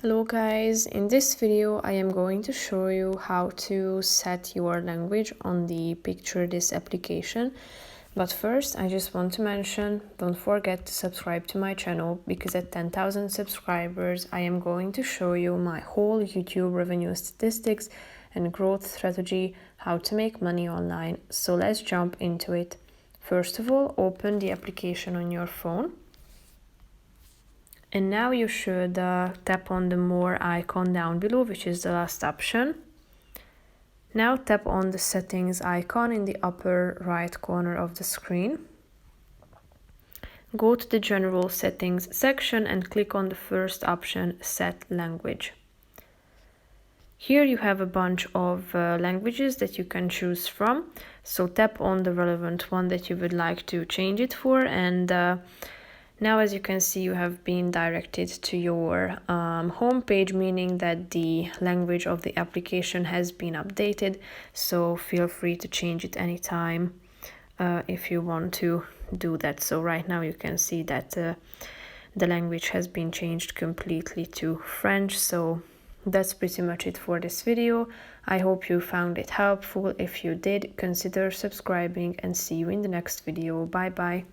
Hello guys, in this video I am going to show you how to set your language on the PictureThis application. But first I just want to mention, don't forget to subscribe to my channel because at 10,000 subscribers I am going to show you my whole YouTube revenue statistics and growth strategy, how to make money online. So let's jump into it. First of all, open the application on your phone. And now you should tap on the more icon down below, which is the last option. Now tap on the settings icon in the upper right corner of the screen. Go to the general settings section and click on the first option, set language. Here you have a bunch of languages that you can choose from. So tap on the relevant one that you would like to change it for, and now, as you can see, you have been directed to your home page, meaning that the language of the application has been updated. So feel free to change it anytime if you want to do that. So right now you can see that the language has been changed completely to French. So that's pretty much it for this video. I hope you found it helpful. If you did, consider subscribing and see you in the next video. Bye bye.